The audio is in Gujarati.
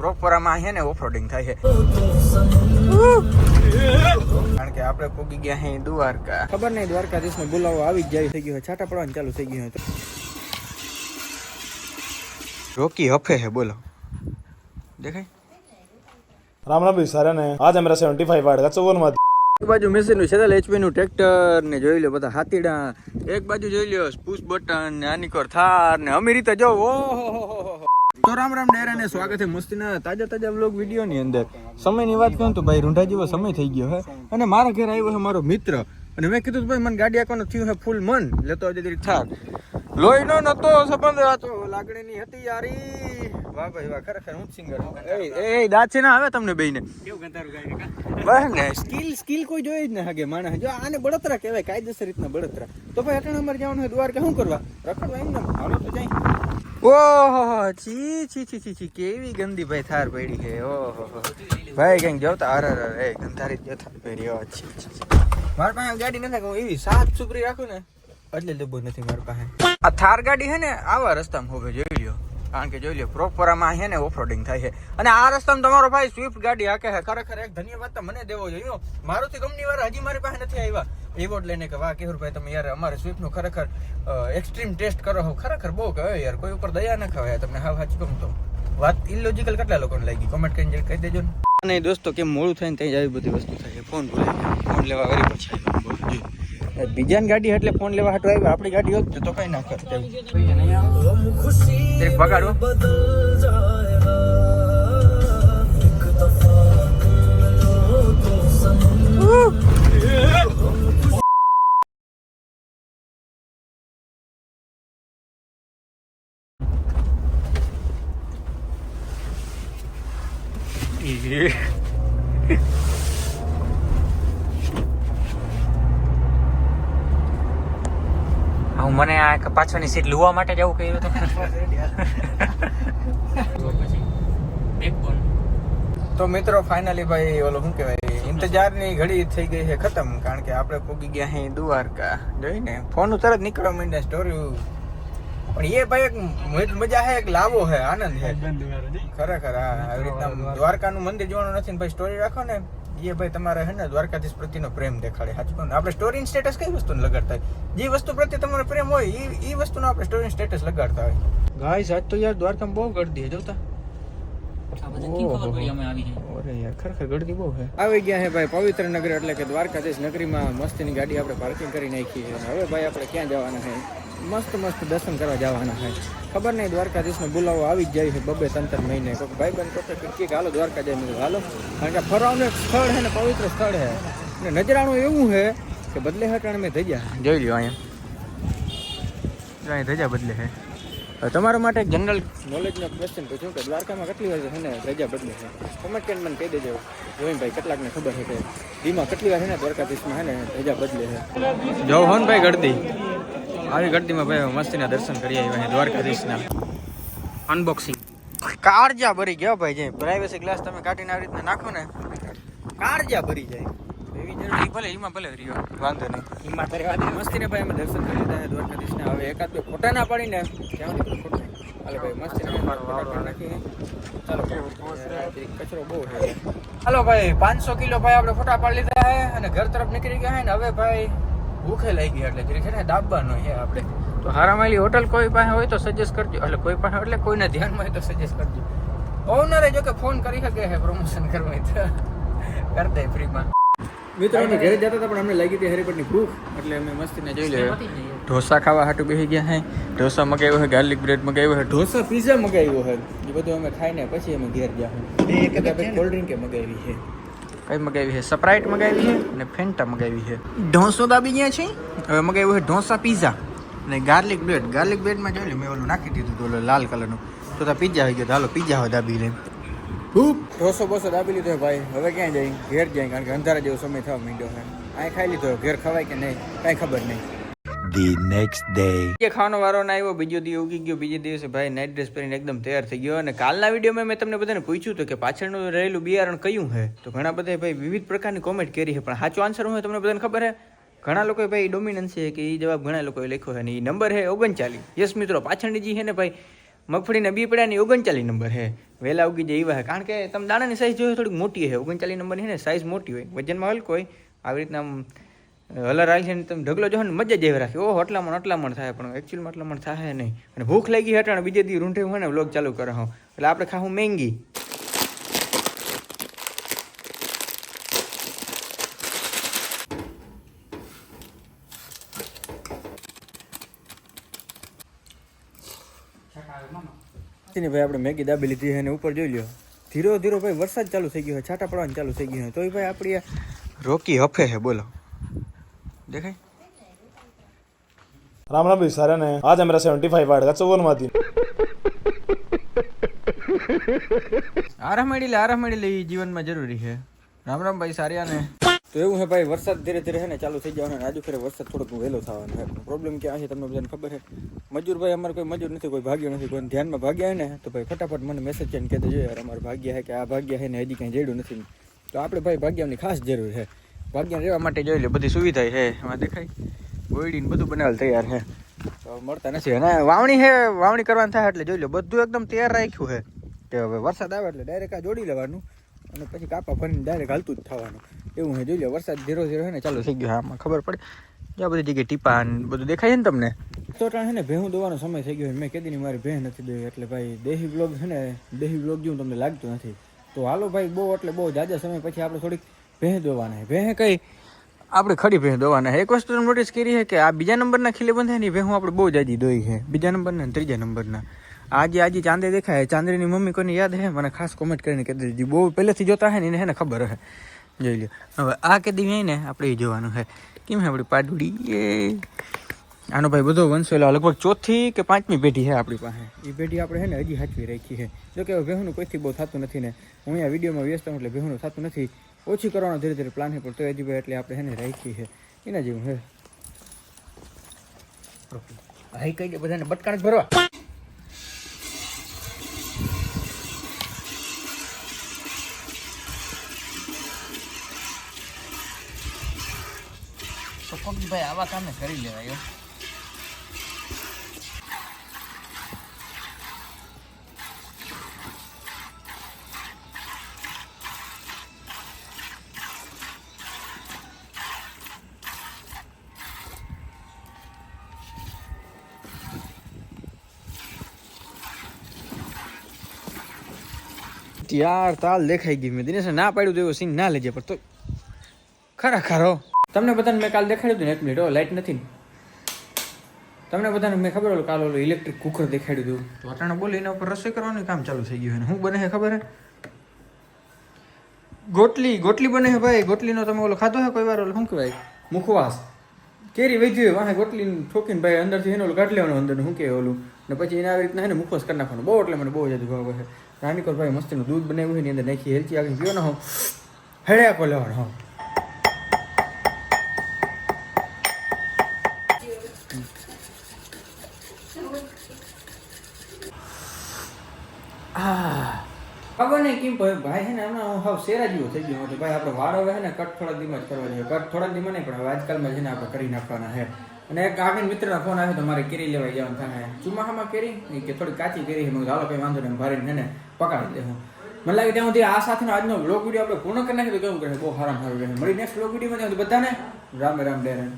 પ્રોપર આમાં છે ને ઓફરોડિંગ થાય છે કારણ કે આપણે પોગી ગયા હે દ્વારકા. ખબર નહીં દ્વારકાધીશ નો બોલાવો આવી જ જાય થઈ ગયો, છાટા પડવાનું ચાલુ થઈ ગયું. રોકી હફે है बोलो देखाय राम राम सारे ने आज है मेरा 75 वाट का 54 માં એક બાજુ મેસીન નું 46 HP નું ટ્રેક્ટર ને જોઈ લો બધા હાથીડા, એક બાજુ જોઈ લો પુશ બટન ને આનીકોર થાર ને અમી રીતે જો ઓહો. તો રામ રામ ડેરા ને સ્વાગત છે મસ્તીના તાજા વ્લોગ વિડીયો ની અંદર. સમયની વાત કહું તો ભાઈ રૂંઢા જેવો સમય થઈ ગયો હે અને મારા ઘરે આવ્યો છે મારો મિત્ર અને મેં કીધું ભાઈ મને ગાડી આંકવાનું થયું છે ફૂલ મન લેતો આજે તરી થાર લોહીનો નતો સંબંધ હતો લાગણીની હતી યારી. વાહ ભાઈ વાહ, ખરેખર હું સિંગર. એ દાંત છે ને આવે તમને બેયને કેવું ગંધારું ગાય બસ ને સ્કિલ કોઈ જોઈ જ ને હગે માણસ. જો આને બળતરા કહેવાય, કાયદેસર રીતના બળતરા. તો ભાઈ અટાણે અમારે જવાનું હોય દ્વારકા, શું કરવા રખડવા એમ ને હાલો તો જાય. ઓહો છી કેવી ગંદી ભાઈ થાર પડી છે. ઓહો ભાઈ કઈક જોતા અરે એ ગંધારી જ થાર પડી. મારા પાસે ગાડી નથી કહું એવી સાત સુપરી રાખું ને એટલે ડબ્બો નથી મારી પાસે. આ થાર ગાડી છે ને આવા રસ્તામાં હોવે જોઈ લ્યો, કારણ કે જોઈ લ્યો પ્રોપર આમાં છે ને ઓફરોડિંગ થાય છે અને આ રસ્તામાં તમારો ભાઈ સ્વિફ્ટ ગાડી હાકે છે. ખરેખર એક ધન્યવાદ તો મને દેવો જોઈએ. મારુતિ કંપની વાળા હજી મારી પાસે નથી આવ્યા એવોર્ડ લઈને કે વાહ કેહુરભાઈ તમે યાર અમારે સ્વિફ્ટ નું ખરેખર એક્સ્ટ્રીમ ટેસ્ટ કરો છો. ખરેખર બહુ કહેવાય યાર, કોઈ ઉપર દયા ન ખવાય તમને. હા સાચું કહું તો વાત ઇલોજિકલ કેટલા લોકોને લાગી કોમેન્ટ કરીને કહી દેજો ને. નહીં દોસ્તો કેમ મોડું થાય ને ત્યાં આવી બધી વસ્તુ થાય. ફોન ભૂલાઈ ફોન લેવા વળી પછી બીજાની ગાડી એટલે ફોન લેવા હાટો આવ્યા, આપણી ગાડી હોત તો કઈ ના કરત. બગાડો મને આ પાછળની સીટ લુવા માટે જવું કહ્યું હતું. તો મિત્રો ફાઇનલી ભાઈ ઓલો શું કહેવાય ઇંતજારની ઘડી થઈ ગઈ છે ખતમ, કારણ કે આપણે પૂગી ગયા હે દ્વારકા. જોઈને ફોન તરત નીકળવા માંડ્યા સ્ટોરી. પણ એ ભાઈ એક મજા છે, એક લાવો છે, આનંદ છે ખરેખર. આવી રીતના દ્વારકાનું મંદિર જોવાનું નથી ને ભાઈ સ્ટોરી રાખો ને એ ભાઈ તમારે હે ને દ્વારકાધીશ પ્રત્યેનો પ્રેમ દેખાડે. સાચું કહું આપણે સ્ટોરી સ્ટેટસ કઈ વસ્તુને લગાડતા હોય, જે વસ્તુ પ્રત્યે તમારો પ્રેમ હોય એ વસ્તુનો આપણે સ્ટોરી સ્ટેટસ લગાડતા હોય. ગાઈસ આજ તો યાર દ્વારકામાં બહુ ગળદી છે જોતા. ખરેખર ગળદી બહુ છે. આવી ગયા છે ભાઈ પવિત્ર નગરી એટલે કે દ્વારકાધીશ નગરીમાં. મસ્તીની ગાડી આપણે પાર્કિંગ કરી નાખી છે. હવે ભાઈ આપણે ક્યાં જવાના છે? મસ્ત દર્શન કરવા જવાના છે. ખબર નહીં દ્વારકાધીશનો બોલાવો આવી જ જાય છે 2-3 મહિને. કોઈ ભાઈ બંધ કહે કે હાલો દ્વારકા જાય હાલો, કારણ કે ફરવાનું એક સ્થળ છે ને પવિત્ર સ્થળ છે અને નજરાણું એવું છે કે બદલે હટાણ મેં ધજા જોઈ લ્યો અહીંયા ધજા બદલે છે. તમારા માટે એક જનરલ નોલેજનો ક્વેશ્ચન પૂછ્યું કે દ્વારકામાં કેટલી વાર છે ને ધજા બદલે છે? કોમેન્ટ કરીને મને કહી દેજો જોઈનભાઈ કેટલાકને ખબર છે કે દીમાં કેટલી વાર છે ને દ્વારકાધીશમાં છે ને ધજા બદલે છે. જો હોન ભાઈ ગળદી આવી ગળદીમાં ભાઈ મસ્તીના દર્શન કરી આવ્યા છે દ્વારકાધીશના. અનબોક્સિંગ કાળજા ભરી ગયો ભાઈ. જે પ્રાઇવેસી ગ્લાસ તમે કાઢીને આવી રીતના નાખો ને કાળજા ભરી જાય એવી જરૂરી. ભલે એમાં ભલે રહ્યો વાંધો નહીં, એમાં તારે મસ્તીને ભાઈ અમે દર્શન કરી લીધા દ્વારકાધીશના. હવે એકાદ બે ફોટા ના પાડીને ક્યાં ફોટો હાલે ભાઈ મસ્તીને નાખીને ચાલો. કચરો બહુ છે. હાલો ભાઈ 500 કિલો ભાઈ આપણે ફોટા પાડી લીધા છે અને ઘર તરફ નીકળી ગયા છે ને હવે ભાઈ ભૂખે લઈ ગઈ એટલે જરી છે ને દાબવાનો છે આપણે. તો હારામાલી હોટલ કોઈ પાસે હોય તો સજેસ્ટ કરજો, એટલે કોઈ પાસે એટલે કોઈને ધ્યાનમાં હોય તો સજેસ્ટ કરજો. ઓનરે જો કે ફોન કરી શકે છે પ્રમોશન કરવા હોય તો કરતા ફ્રીમાં. મિત્રો અમે ઘરે જતા હતા પણ અમને લાગી હતી હરિપટની ભૂખ એટલે અમે મસ્તીને જોઈ લે ઢોસા ખાવા હાટું બેસી ગયા છે. ઢોસા મગાવ્યો છે, ગાર્લિક બ્રેડ મગાવ્યો છે, ઢોસા પીઝા મગાવ્યો છે. એ બધું અમે ખાઈને પછી અમે ઘેર ગયા. કોલ્ડ ડ્રિંક મગાવી છે. કઈ મગાવી છે? સ્પ્રાઇટ મગાવી છે અને ફેન્ટા મગાવી છે. ઢોસો દાબી ગયા છે. હવે મગાવ્યું છે ઢોસા પીઝા અને ગાર્લિક બ્રેડ. ગાર્લિક બ્રેડમાં જોઈ લે મેં ઓલું નાખી દીધું હતું ઓલું લાલ કલરનું. તો પીઝા આવી ગયો. હાલો પીઝા હવે દાબી લે. ખૂબ ઢોસો બોસો દાબી લીધો ભાઈ. હવે ક્યાં જાય? ઘેર જાય, કારણ કે અંધારા જેવો સમય થવા માંડ્યો છે. અહીં ખાઈ લીધો, ઘેર ખવાય કે નહીં કાંઈ ખબર નહીં. The next day. ખાવાનો વારો ના આવ્યો, બીજો દિવસ ઉગી ગયો. બીજે દિવસે ભાઈ નાઇટ ડ્રેસ પહેરીને એકદમ તૈયાર થઈ ગયો. અને કાલના વિડીયોમાં મેં તમને બધાને પૂછ્યું હતું કે પાછળનું રહેલું બિયારણ કયું છે? તો ઘણા બધા ભાઈ વિવિધ પ્રકારની કોમેન્ટ કરી છે, પણ સાચો આન્સર હું તમને બધાને ખબર છે. ઘણા લોકોએ ભાઈ ડોમિનન્સ છે કે એ જવાબ ઘણા લોકોએ લખ્યો છે અને એ નંબર છે 39. યસ મિત્રો, પાછળની જે છે ને ભાઈ મગફળીના બી પડ્યાની 39 નંબર છે. વહેલા ઉગી જાય એવા છે, કારણ કે તમે દાણાની સાઈઝ જોયો થોડીક મોટી છે. 39 નંબરની છે ને સાઈઝ મોટી હોય, વજનમાં હલકો હોય. આવી રીતના આમ હલર આવી છે ને તમે ઢગલો જો ને મજા જ એવી રાખી. ઓહો અટલામણ થાય, પણ એકચ્યુઅલમાં અટલામણ થાય નહીં. અને ભૂખ લાગી હટાણે બીજે દી રૂંઢે હોય ને વ્લોગ ચાલુ કરે હું, એટલે આપણે ખાવું મેંગી. ભાઈ આપણે મેગી દાબી લીધી છે અને ઉપર જોઈ લ્યો ધીરો ધીરો ભાઈ વરસાદ ચાલુ થઈ ગયો છે, છાંટા પડવાનું ચાલુ થઈ ગયું છે. તોય ભાઈ આપણી રોકી હફે છે. બોલો દેખાય. राम राम भाई सारे ने आज है मेरा 75 वार्ड का 54 माती આરામ મળી લે જીવનમાં જરૂરી છે. રામ રામ ભાઈ સારિયાને. તો એવું છે ભાઈ, વરસાદ ધીરે ધીરે છે ને ચાલુ થઈ જવાનો. આજુ ફેરે વરસાદ થોડોક વહેલો થવાનો છે. પ્રોબ્લેમ ક્યાં છે તમને બધાને ખબર છે. મજૂર ભાઈ અમારે કોઈ મજૂર નથી, કોઈ ભાગ્ય નથી. કોઈ ધ્યાનમાં ભાગ્યા ને તો ભાઈ ફટાફટ મને મેસેજ કરીને કહી દેજો યાર અમારે ભાગ્ય છે કે આ ભાગ્ય છે ને હજી કંઈ જેડું નથી. તો આપણે ભાઈ ભાગ્યાની ખાસ જરૂર છે. ભાગ્યા રહેવા માટે જોઈ લે બધી સુવિધા છે એમાં દેખાય. ગોળીને બધું બનાવેલ તૈયાર છે, તો મળતા નથી. અને વાવણી કરવાની થાય એટલે જોઈ લો બધું એકદમ તૈયાર રાખ્યું છે કે હવે વરસાદ આવે એટલે ડાયરેક્ટ આ જોડી લેવાનું અને પછી કાપા ભરીને ડાયરેક્ટ હાલતું જ થવાનું. એવું છે જોઈ લો. વરસાદ ધીરો ધીરો છે ને ચાલુ થઈ ગયો. આમાં ખબર પડે જ્યાં બધી જગ્યાએ ટીપા બધું દેખાય છે ને તમને. તો છે ને ભેહું દોવાનો સમય થઈ ગયો. મેં કીધી મારી ભેહ નથી દોઈ, એટલે ભાઈ દેહી બ્લોગ છે ને દેહી બ્લોગ જેવું તમને લાગતું નથી. તો હાલો ભાઈ બહુ એટલે બહુ જાજા સમય પછી આપણે થોડીક ભેહ દોવાના છે. ભેહ કઈ આપણે ખડી ભેહ દોવાના. એક વસ્તુ તમે નોટિસ કરી છે કે આ બીજા નંબરના ખીલે બંધાય ને ભેહું આપણે બહુ જાજી દોઈ છે, બીજા નંબરના ને ત્રીજા નંબરના. આજે ચાંદે દેખાય. ચાંદરીની મમ્મી કોઈને યાદ છે મને ખાસ કોમેન્ટ કરીને કહી દીધી. બહુ પહેલેથી જોતા હે ને એને ખબર હે. જોઈ લો હવે આ કદી હોય ને આપણે એ જોવાનું છે કેમ છે આપણી પાડુડી. એ આનો ભાઈ બધો વંશવેલો લગભગ 4થી કે 5મી પેઢી છે આપણી પાસે. એ પેઢી આપણે છે ને હજી સાચવી રાખી છે. જો કે ભેહુંનું કોઈથી બહુ થતું નથી ને હું અહીંયા વિડીયોમાં વ્યસ્ત હું એટલે ભેહુંનું થતું નથી. ઓછી કરવાનો ધીરે ધીરે પ્લાન છે, પણ તો હજી ભાઈ એટલે આપણે છે ને રાખી છે એના જેવું છે. હાઈ કઈ બધાને બટકાણ જ ભરવા. તો ભાઈ આવા કામે કરી લેવાય. યાર તાલ દેખાઈ ગઈ. મેં દિનેશ ના પાડ્યું તો એવો સીન ના લેજે, પણ તો ખરેખર હો. તમને બધાને મેં કાલ દેખાડ્યું હતું ને 1 મિનિટ લાઇટ નથી ને તમને બધાને મેં ખબર હતું કાલ ઓલું ઇલેક્ટ્રિક કુકર દેખાડ્યું હતું. તો અટાણે બોલી એના ઉપર રસોઈ કરવાનું કામ ચાલુ થઈ ગયું. શું બને છે ખબર હે? ગોટલી બને છે ભાઈ. ગોટલીનો તમે ઓલો ખાધો છે કોઈ વાર? ઓલો શું કહેવાય મુખવાસ. કેરી વધી હોય વાહે ગોટલી ઠોકીને ભાઈ અંદરથી એને ઓલું કાઢી લેવાનું અંદરનું શું કહેવાય ઓલું, ને પછી એને આવી રીતના એને મુખવાસ કરી નાખવાનું. બહુ એટલે મને બહુ જ ભાવે છે. રાણીકોર ભાઈ મસ્તીનું દૂધ બનાવ્યું હોય એની અંદર નાખી હેલચી આગળ પીવો ને હું હેડ્યાકો લેવાનો. હા ખબર નહીં કેમ ભાઈ છે ને હમણાં હાવ શેરા જેવો થઈ ગયો હતો ભાઈ. આપણે વાળ હવે છે ને કટ થોડાક દીમાં જ કરવા જોઈએ. કટ થોડાક દીમાં નહીં પણ હવે આજકાલમાં છે ને આપણે કરી નાખવાના છે. અને એક આગળ મિત્રના ફોન આવ્યો તો મારે કેરી લેવા જવાનું થાય. ચોમાસામાં કેરી કે થોડી કાચી કેરી છે. હાલો કંઈ વાંધો નહીં ભારે છે ને પકાડી દે. હું મને લાગે ત્યાં સુધી આ સાથેનો આજનો વ્લોગ વિડીયો આપણે પૂર્ણ કરી નાખીએ તો કેવું કરે બહુ સારામાં સારું રહે. મળી નેક્સ્ટ વ્લોગ વિડીયોમાં ત્યાં બધાને રામ રામ ડેરન.